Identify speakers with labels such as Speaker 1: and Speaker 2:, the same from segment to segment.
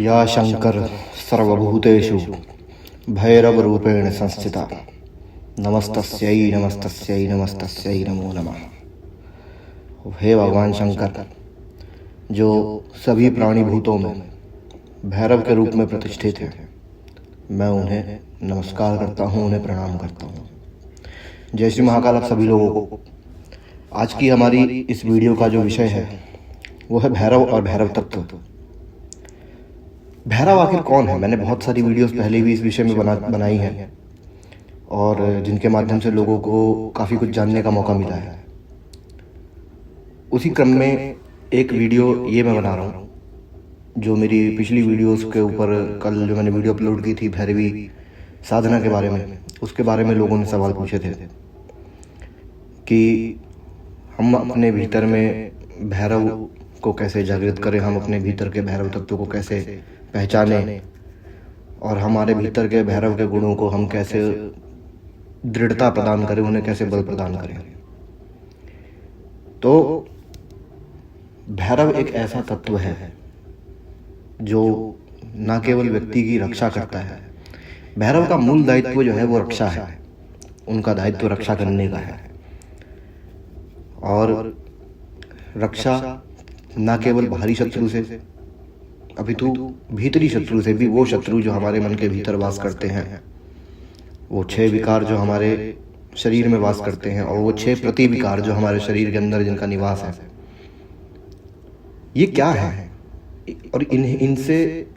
Speaker 1: या शंकर सर्वभूतेषु भैरवरूपेण संस्थिता नमस्तस्यै नमस्तस्यै नमस्तस्यै नमो नमः। हे भगवान शंकर, जो सभी प्राणी भूतों में भैरव के रूप में प्रतिष्ठित हैं, मैं उन्हें नमस्कार करता हूँ, उन्हें प्रणाम करता हूँ। जय श्री महाकाल। आप सभी लोगों को आज की हमारी इस वीडियो का जो विषय है वो है भैरव और भैरव तत्व। भैरव आखिर कौन है? मैंने बहुत सारी वीडियोस पहले भी इस विषय में बनाई हैं और जिनके माध्यम से लोगों को काफ़ी कुछ जानने का मौका मिला है। उसी क्रम में एक वीडियो ये मैं बना रहा हूँ जो मेरी पिछली वीडियोस के ऊपर कल जो मैंने वीडियो अपलोड की थी भैरवी साधना के बारे में, उसके बारे में लोगों ने सवाल पूछे थे कि हम अपने भीतर में भैरव को कैसे जागृत करें, हम अपने भीतर के भैरव तत्व को कैसे पहचानें और हमारे भीतर के भैरव के गुणों को हम कैसे दृढ़ता प्रदान करें, उन्हें कैसे बल प्रदान करें। तो भैरव एक ऐसा तत्व है जो न केवल व्यक्ति की रक्षा करता है। भैरव का मूल दायित्व जो है वो रक्षा है, उनका दायित्व रक्षा करने का है। और रक्षा न केवल बाहरी शत्रु से अपितु भीतरी शत्रु से भी, वो शत्रु जो हमारे मन के भीतर वास करते हैं, वो 6 विकार जो हमारे शरीर में वास करते हैं और वो 6 प्रति विकार जो हमारे शरीर के अंदर जिनका निवास है, ये क्या है और इनसे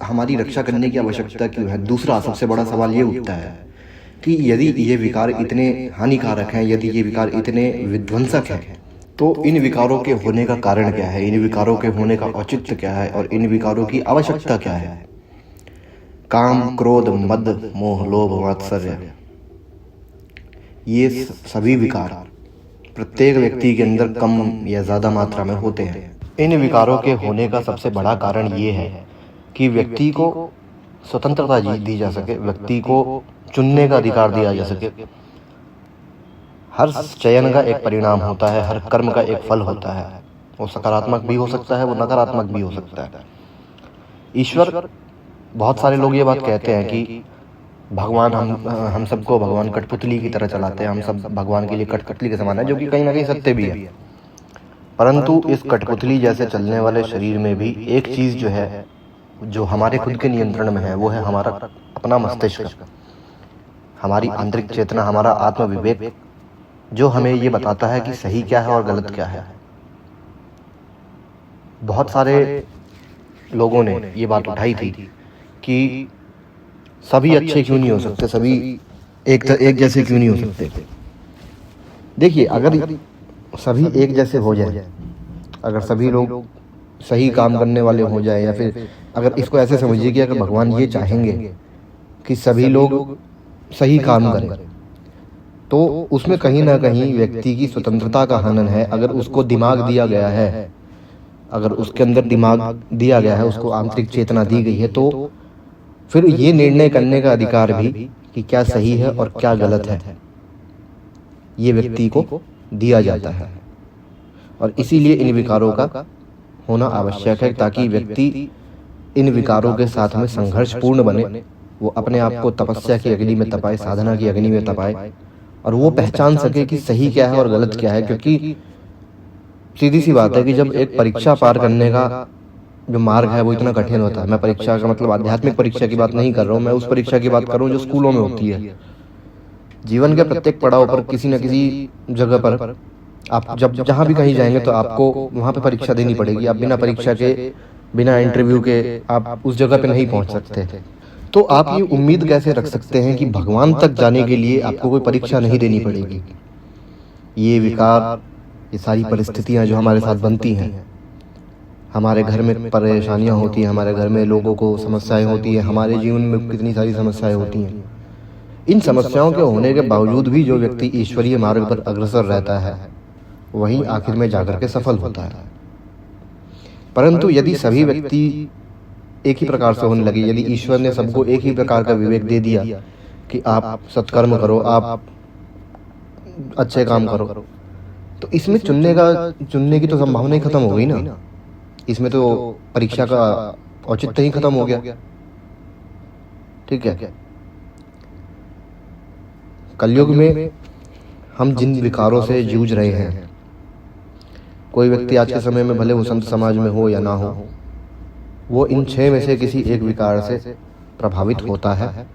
Speaker 1: हमारी रक्षा करने की आवश्यकता क्यों है? दूसरा सबसे बड़ा सवाल ये उठता है कि यदि ये विकार इतने हानिकारक हैं, यदि ये विकार इतने विध्वंसक हैं, तो इन विकारों के होने का कारण क्या है, इन विकारों के होने का औचित्य क्या है और इन विकारों की आवश्यकता क्या है? काम, क्रोध, मद, मोह, लोभ, मात्सर्य, ये सभी विकार प्रत्येक व्यक्ति के अंदर कम या ज्यादा मात्रा में होते हैं। इन विकारों के होने का सबसे बड़ा कारण ये है कि व्यक्ति को स्वतंत्रता दी जा सके, व्यक्ति को चुनने का अधिकार दिया जा सके। हर चयन का एक परिणाम होता है, हर कर्म का एक फल होता है। वो सकारात्मक भी हो सकता है, वो नकारात्मक भी हो सकता है। ईश्वर, बहुत सारे लोग ये बात कहते हैं कि भगवान हम सबको भगवान कठपुतली की तरह चलाते हैं, हम सब भगवान के लिए कठपुतली के समान है, जो कि कहीं ना कहीं सत्य भी है। परंतु इस कठपुतली जैसे चलने वाले शरीर में भी एक चीज जो है, जो हमारे खुद के नियंत्रण में है, वो है हमारा अपना मस्तिष्क, हमारी आंतरिक चेतना, हमारा आत्मविवेक, जो हमें ये बताता है कि सही क्या है और गलत क्या है। बहुत सारे लोगों ने ये बात उठाई थी कि सभी अच्छे क्यों नहीं हो सकते, सभी एक जैसे क्यों नहीं हो सकते। देखिए, अगर सभी एक जैसे हो जाए, अगर सभी लोग सही काम करने वाले हो जाए, या फिर अगर इसको ऐसे समझिए कि अगर भगवान ये चाहेंगे कि सभी लोग सही काम करें, तो उसमें कहीं ना कहीं व्यक्ति की स्वतंत्रता का हनन है। अगर उसको दिमाग दिया गया है, अगर उसके अंदर दिमाग दिया गया है, उसको आंतरिक चेतना दी गई है, तो फिर ये निर्णय करने का अधिकार भी कि क्या सही है और क्या गलत है, ये व्यक्ति को दिया जाता है। और इसीलिए इन विकारों का होना आवश्यक है, ताकि व्यक्ति इन विकारों के साथ में संघर्षपूर्ण बने, वो अपने आप को तपस्या की अग्नि में तपाए, साधना की अग्नि में तपाए, और वो पहचान सके कि सही क्या है और गलत क्या है। क्योंकि सीधी सी बात है कि जब एक परीक्षा पार करने का जो मार्ग है वो इतना कठिन होता है, मैं परीक्षा का मतलब आध्यात्मिक परीक्षा की बात नहीं कर रहा हूँ, मैं उस परीक्षा की बात कर रहा हूँ जो स्कूलों में होती है। जीवन के प्रत्येक पड़ाव पर किसी न किसी जगह पर आप जब जहाँ भी कहीं जाएंगे तो आपको वहाँ पे परीक्षा देनी पड़ेगी। आप बिना परीक्षा के, बिना इंटरव्यू के आप उस जगह पे नहीं पहुँच सकते। तो आप ये उम्मीद कैसे रख सकते हैं कि भगवान तक जाने के लिए आपको कोई परीक्षा नहीं देनी पड़ेगी? ये विकार, ये सारी परिस्थितियाँ जो हमारे साथ बनती हैं, हमारे घर में परेशानियाँ होती हैं, हमारे घर में लोगों को समस्याएं होती हैं, हमारे जीवन में कितनी सारी समस्याएं होती हैं। इन समस्याओं के होने के बावजूद भी जो व्यक्ति ईश्वरीय मार्ग पर अग्रसर रहता है, वही आखिर में जाकर के सफल होता है। परंतु यदि सभी व्यक्ति एक ही प्रकार से होने लगे, यदि ईश्वर ने सबको एक ही प्रकार का विवेक दे दिया कि आप सत्कर्म करो, आप अच्छे काम करो, तो इसमें चुनने की तो संभावना ही खत्म हो गई ना। इसमें तो परीक्षा का औचित्य ही खत्म हो गया। ठीक है, कलयुग में हम जिन विकारों से जूझ रहे हैं, कोई व्यक्ति आज के समय में भले वो संत समाज में हो या ना हो, वो इन 6 में से किसी एक विकार से प्रभावित होता है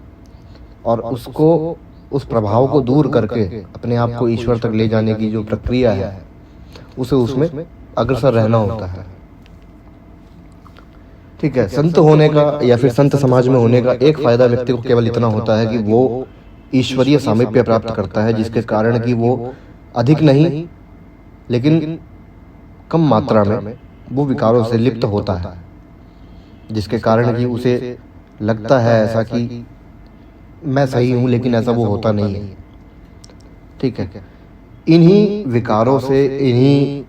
Speaker 1: और उसको, उस प्रभाव को दूर करके अपने आप को ईश्वर तक ले जाने की जो प्रक्रिया है, उसे उसमें अग्रसर रहना होता है। ठीक है, संत होने का या फिर संत समाज में होने का एक फायदा व्यक्ति को केवल इतना होता है कि वो ईश्वरीय सामीप्य प्राप्त करता है, जिसके कारण कि वो अधिक नहीं लेकिन कम मात्रा में वो विकारों से लिप्त होता है, जिसके कारण कि उसे लगता है ऐसा कि मैं सही हूं, लेकिन ऐसा वो होता नहीं है। ठीक है, इन्हीं विकारों से, इन्हीं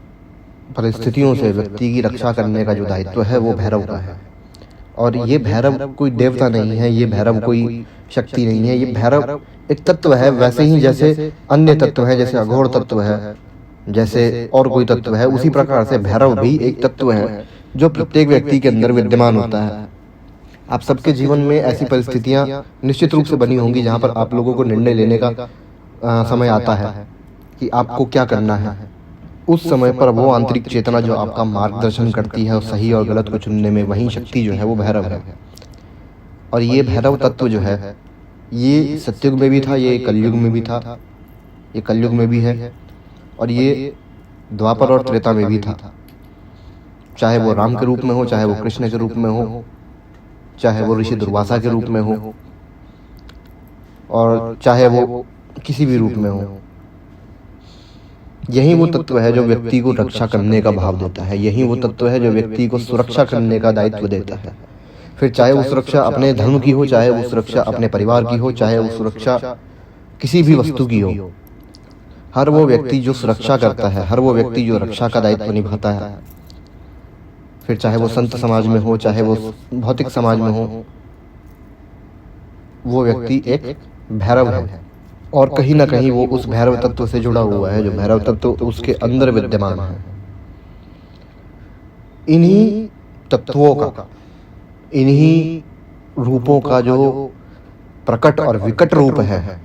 Speaker 1: परिस्थितियों से व्यक्ति की रक्षा करने का जो दायित्व है वो भैरव का है। और ये भैरव कोई देवता नहीं है, ये भैरव कोई शक्ति नहीं है, ये भैरव एक तत्व है। वैसे ही जैसे अन्य तत्व है, जैसे अघोर तत्व है, जैसे और कोई तत्व है, उसी प्रकार से भैरव भी एक तत्व है जो प्रत्येक व्यक्ति के अंदर विद्यमान होता है। आप सबके जीवन में ऐसी परिस्थितियां निश्चित रूप से बनी होंगी जहां पर आप लोगों को निर्णय लेने का समय आता है कि आपको क्या करना है। उस समय पर वो आंतरिक चेतना जो आपका मार्गदर्शन करती है सही और गलत को चुनने में, वही शक्ति जो है वो भैरव है। और ये भैरव तत्व जो है, ये सतयुग में भी था, ये कलयुग में भी था, ये कलयुग में भी है, और ये द्वापर और त्रेता में भी था। चाहे वो राम के रूप में हो, चाहे वो कृष्ण के रूप में हो, चाहे वो ऋषि दुर्वासा के रूप में हो, और चाहे वो किसी भी रूप में हो। यही वो तत्व है जो व्यक्ति को रक्षा करने का भाव देता है, यही वो तत्व है जो व्यक्ति को सुरक्षा करने का दायित्व देता है। फिर चाहे वो सुरक्षा अपने धर्म की हो, चाहे वो सुरक्षा अपने परिवार की हो, चाहे वो सुरक्षा किसी भी वस्तु की हो, हर वो व्यक्ति जो सुरक्षा करता है, हर वो व्यक्ति जो रक्षा का दायित्व निभाता है, फिर चाहे वो संत समाज में हो, चाहे वो भौतिक समाज में हो, वो व्यक्ति एक भैरव है। और कहीं ना कहीं वो उस भैरव तत्व से जुड़ा हुआ है, जो भैरव तत्व उसके अंदर विद्यमान है। इन्हीं तत्वों का, इन्हीं रूपों का जो प्रकट और विकट रूप है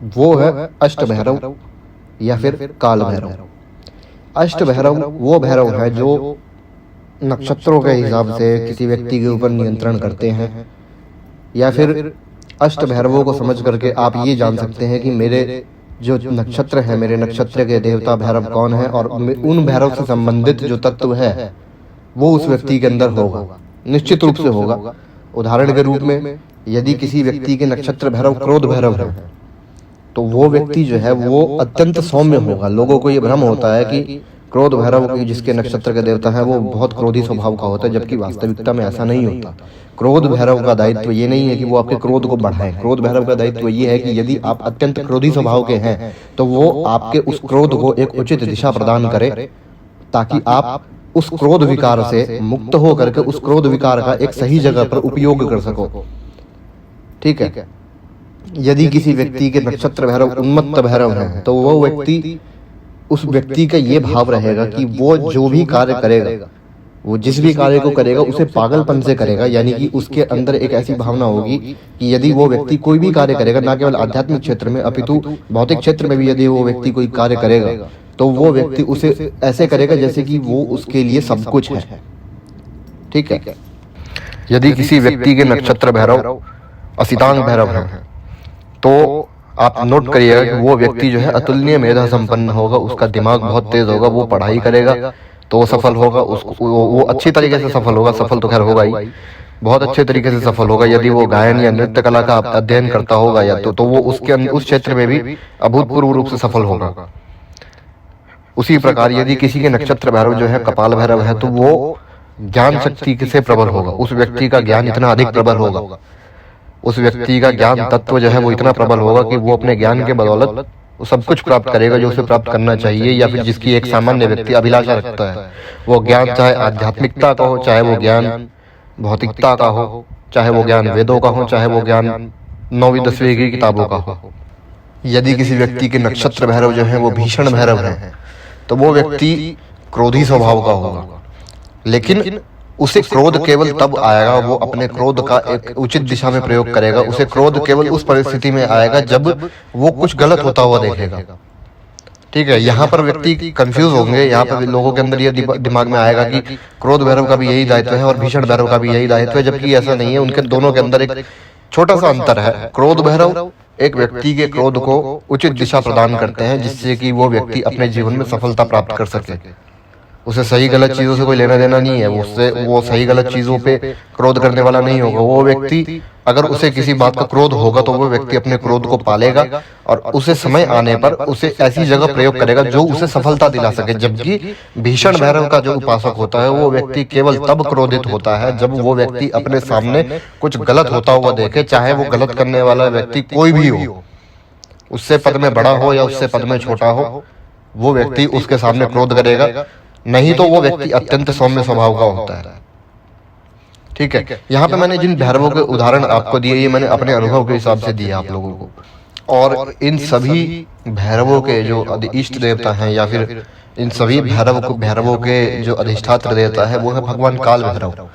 Speaker 1: वो है अष्ट भैरव या फिर काल भैरव। अष्ट भैरव वो भैरव है जो नक्षत्रों के हिसाब से किसी व्यक्ति के ऊपर नियंत्रण करते हैं, या फिर अष्ट भैरवों को समझ करके आप ये जान सकते हैं कि मेरे जो नक्षत्र है, मेरे नक्षत्र के देवता भैरव कौन है, और उन भैरव से संबंधित जो तत्व है वो उस व्यक्ति के अंदर होगा, निश्चित रूप से होगा। उदाहरण के रूप में यदि किसी व्यक्ति के नक्षत्र भैरव क्रोध भैरव है, तो वो व्यक्ति जो है वो अत्यंत सौम्य होगा। लोगों को ये भ्रम होता है कि क्रोध भैरव जिसके नक्षत्र के देवता है वो बहुत क्रोधी स्वभाव का होता है, जबकि वास्तविकता में ऐसा नहीं होता। क्रोध भैरव का दायित्व ये नहीं है कि वो आपके क्रोध को बढ़ाए। क्रोध भैरव का दायित्व ये है कि यदि आप अत्यंत क्रोधी स्वभाव के हैं तो वो आपके उस क्रोध को एक उचित दिशा प्रदान करे, ताकि आप उस क्रोध विकार से मुक्त हो करके उस क्रोध विकार का एक सही जगह पर उपयोग कर सको। ठीक है, यदि किसी व्यक्ति के नक्षत्र भैरव उन्मत्त भैरव है, तो वो व्यक्ति, उस व्यक्ति का ये भाव रहेगा कि वो जो भी कार्य करेगा, वो जिस भी कार्य को करेगा उसे पागलपन से करेगा। यानी कि उसके अंदर एक ऐसी भावना होगी कि यदि वो व्यक्ति कोई भी कार्य करेगा, ना केवल आध्यात्मिक क्षेत्र में अपितु भौतिक क्षेत्र में भी यदि वो व्यक्ति कोई कार्य करेगा, तो वो व्यक्ति उसे ऐसे करेगा जैसे कि वो उसके लिए सब कुछ है। ठीक है, यदि किसी व्यक्ति के नक्षत्र भैरव असितांग भैरव है, तो आप नोट करिएगा कि वो व्यक्ति जो है अतुलनीय मेधा संपन्न होगा, उसका दिमाग बहुत तेज होगा, वो पढ़ाई करेगा तो सफल होगा, वो अच्छी तरीके से सफल होगा, सफल तो खैर होगा ही, बहुत अच्छे तरीके से सफल होगा। यदि वो गायन या नृत्य कला का अध्ययन करता होगा या तो वो उसके उस क्षेत्र में भी अभूतपूर्व रूप से सफल होगा। उसी प्रकार यदि किसी के नक्षत्र भैरव जो है कपाल भैरव है, तो वो ज्ञान शक्ति से प्रबल होगा, उस व्यक्ति का ज्ञान इतना अधिक प्रबल होगा, उस व्यक्ति का ज्ञान तत्व जो है वो इतना प्रबल होगा कि वो अपने ज्ञान के बदौलत वो सब कुछ प्राप्त करेगा जो उसे प्राप्त करना चाहिए, या फिर जिसकी एक सामान्य व्यक्ति अभिलाषा रखता है। वो ज्ञान चाहे आध्यात्मिकता का हो, चाहे वो ज्ञान भौतिकता का हो, चाहे वो ज्ञान वेदों का हो, चाहे वो ज्ञान 9वीं 10वीं की किताबों का हो। यदि किसी व्यक्ति के नक्षत्र भैरव जो है वो भीषण भैरव है, तो वो व्यक्ति क्रोधी स्वभाव का होगा, लेकिन उसे क्रोध केवल तब आएगा, वो अपने क्रोध का एक उचित दिशा में प्रयोग करेगा। उसे क्रोध केवल उस परिस्थिति में आएगा जब वो कुछ गलत होता हुआ देखेगा। ठीक है, यहाँ पर व्यक्ति कंफ्यूज होंगे, यहाँ पर लोगों के अंदर ये दिमाग में आएगा कि क्रोध भैरव का भी यही दायित्व है और भीषण भैरव का भी यही दायित्व है, जबकि ऐसा नहीं है। उनके दोनों के अंदर एक छोटा सा अंतर है। क्रोध भैरव एक व्यक्ति के क्रोध को उचित दिशा प्रदान करते हैं, जिससे कि वो व्यक्ति अपने जीवन में सफलता प्राप्त कर सके। उसे सही गलत चीजों से कोई लेना देना नहीं है, वो सही गलत चीजों पे क्रोध करने वाला नहीं होगा। वो व्यक्ति अगर उसे किसी बात का क्रोध होगा तो वो व्यक्ति अपने क्रोध को पालेगा और उसे समय आने पर उसे ऐसी जगह प्रयोग करेगा जो उसे सफलता दिला सके। जबकि भीषण भैरव का जो उपासक होता है वो व्यक्ति केवल तब क्रोधित होता है जब वो व्यक्ति अपने सामने कुछ गलत होता हुआ देखे, चाहे वो गलत करने वाला व्यक्ति कोई भी हो, उससे पद में बड़ा हो या उससे पद में छोटा हो, वो व्यक्ति उसके सामने क्रोध करेगा। नहीं तो वो व्यक्ति अत्यंत सौम्य स्वभाव का होता है। ठीक है, यहाँ पे मैंने जिन भैरवों के उदाहरण आपको दिए, ये मैंने अपने अनुभव के हिसाब से दिए आप लोगों को। और इन सभी भैरवों के जो इष्ट देवता हैं या फिर इन सभी भैरवों के जो अधिष्ठात्र देवता है वो है भगवान काल भैरव।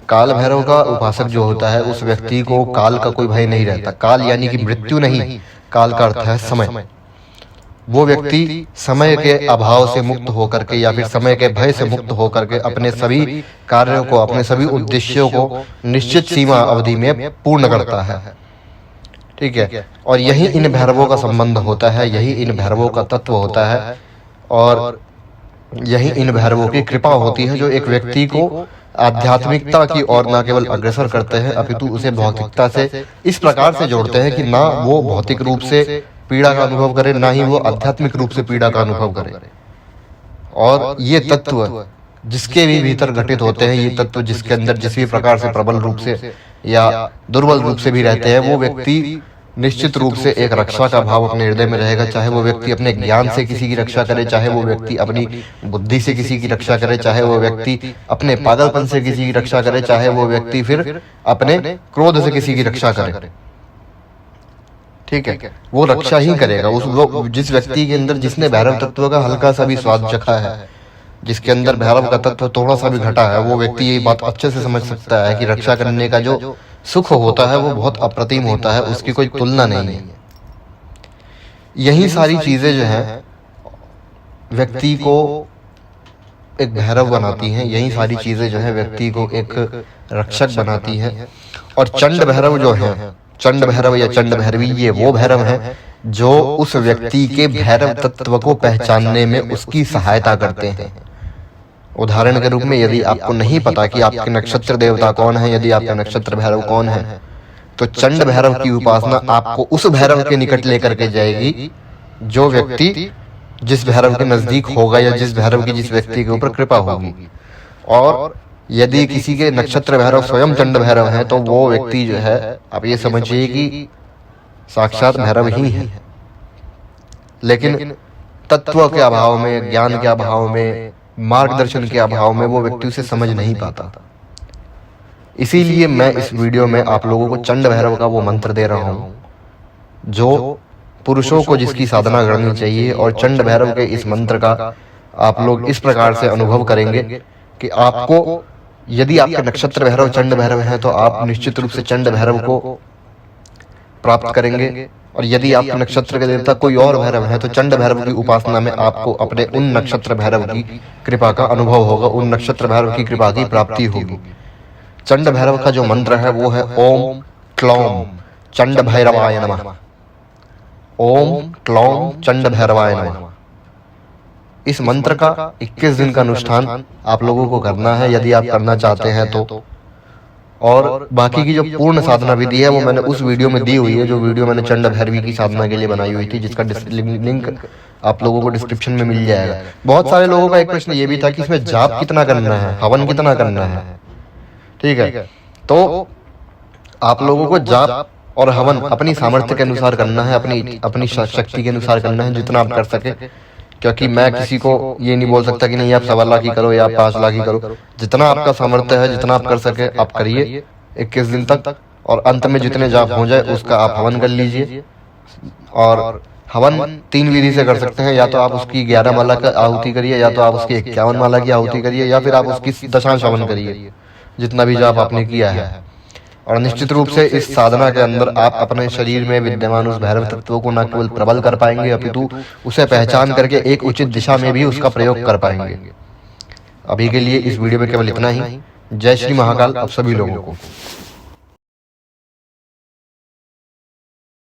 Speaker 1: काल भैरव का उपासक जो होता है उस व्यक्ति को काल का कोई भय नहीं रहता। काल यानी कि मृत्यु नहीं, काल का अर्थ है समय। वो व्यक्ति समय के अभाव से मुक्त होकर के या फिर समय के भय से मुक्त होकर के अपने सभी कार्यों को, अपने सभी उद्देश्यों को निश्चित सीमा अवधि में पूर्ण करता है। ठीक है, और यही इन भैरवों का संबंध होता है, यही इन भैरवों का तत्व होता है और यही इन भैरवों की कृपा होती है जो एक व्यक्ति को आध्यात्मिकता की ओर न केवल अग्रसर करते हैं अपितु उसे भौतिकता से इस प्रकार से जोड़ते हैं कि ना वो भौतिक रूप से पीड़ा का अनुभव करे, ना ही वो आध्यात्मिक रूप से पीड़ा का अनुभव करे। और ये तत्व जिसके भी भीतर घटित होते हैं, ये तत्व जिसके अंदर जिस भी प्रकार से प्रबल रूप से या दुर्बल रूप से भी रहते हैं, वो व्यक्ति निश्चित रूप से एक रक्षा का भाव अपने हृदय में रहेगा। चाहे वो व्यक्ति अपने ज्ञान से किसी की रक्षा करे, चाहे वो व्यक्ति अपनी बुद्धि से किसी की रक्षा करे, चाहे वो व्यक्ति अपने पागलपन से किसी की रक्षा करे, चाहे वो व्यक्ति फिर अपने क्रोध से किसी की रक्षा करे। ठीक है, वो रक्षा ही करेगा। वो जिस व्यक्ति के अंदर जिसने भैरव तत्व का हल्का सा भी स्वाद चखा है, जिसके अंदर भैरव का तत्व थोड़ा सा भी घटा है, वो व्यक्ति ये बात अच्छे से समझ सकता है कि रक्षा करने का जो सुख होता है वो बहुत अप्रतिम होता है, उसकी कोई तुलना नहीं है। यही सारी चीजें जो हैं व्यक्ति को एक भैरव बनाती हैं, यही सारी चीजें जो है व्यक्ति को एक रक्षक बनाती हैं। और चंड भैरव जो है, चंड भैरव या चंड भैरवी, ये वो भैरव हैं जो उस व्यक्ति के भैरव तत्व को पहचानने में उसकी सहायता करते हैं। उदाहरण के रूप में यदि आपको नहीं पता कि आपके नक्षत्र देवता कौन है, यदि आपका नक्षत्र भैरव कौन है, तो चंड भैरव की उपासना आपको उस भैरव के निकट लेकर के जाएगी जो व्यक्ति जिस भैरव के नजदीक होगा या जिस भैरव की जिस व्यक्ति के ऊपर कृपा होगी। और यदि किसी के नक्षत्र भैरव स्वयं चंड भैरव हैं तो वो व्यक्ति जो है आप ये समझिए कि साक्षात भैरव ही है, लेकिन तत्व के अभाव में, ज्ञान के अभाव में, मार्गदर्शन के अभाव में वो व्यक्ति उसे समझ नहीं पाता। इसीलिए मैं इस वीडियो में आप लोगों को चंड भैरव का वो मंत्र दे रहा हूं जो पुरुषों को जिसकी साधना करनी चाहिए। और चंड भैरव के इस मंत्र का आप लोग इस प्रकार से अनुभव करेंगे कि आपको, यदि आपके नक्षत्र भैरव चंड भैरव हैं तो आप निश्चित रूप से चंड भैरव को प्राप्त करेंगे। और यदि आपके नक्षत्र के देवता कोई और भैरव है तो चंड भैरव की उपासना में आपको अपने उन नक्षत्र भैरव की कृपा का अनुभव होगा, उन नक्षत्र भैरव की कृपा की प्राप्ति होगी। चंड भैरव का जो मंत्र है वो है ओम क्लौम चंड भैरवाय नमः। ओम क्लौम चंड भैरवाय नमः। इस मंत्र का 21 दिन का अनुष्ठान आप लोगों को करना है यदि आप करना चाहते हैं तो। और बाकी की जो पूर्ण साधना विधि है वो मैंने उस वीडियो में दी हुई है, जो वीडियो मैंने चंड भैरवी की साधना के लिए बनाई हुई थी, जिसका लिंक आप लोगों को डिस्क्रिप्शन में मिल जाएगा। बहुत सारे लोगों का एक प्रश्न ये भी था कि इसमें जाप कितना करना है, हवन कितना करना है। ठीक है, तो आप लोगों को जाप और हवन अपनी सामर्थ्य के अनुसार करना है, अपनी शक्ति के अनुसार करना है, जितना आप कर सके। क्योंकि मैं किसी को ये नहीं बोल सकता कि नहीं आप 1.25 लाख ही करो या आप 5 लाख ही करो। जितना आपका सामर्थ्य है, जितना आप कर सके आप करिए 21 दिन तक। और अंत में जितने जाप हो जाए उसका आप हवन कर लीजिए। और हवन 3 विधि से कर सकते हैं, या तो आप उसकी 11 माला का आहुति करिए, या तो आप उसकी 51 माला की आहुति करिए, या फिर आप उसकी दशांश हवन करिए। जितना भी जाप आपने किया है। और निश्चित रूप से इस साधना के अंदर आप अपने शरीर में विद्यमान उस भैरव तत्व को न केवल प्रबल कर पाएंगे, अपितु उसे पहचान करके एक उचित दिशा में भी उसका प्रयोग कर पाएंगे। अभी के लिए इस वीडियो में केवल इतना ही। जय श्री महाकाल आप सभी लोगों को।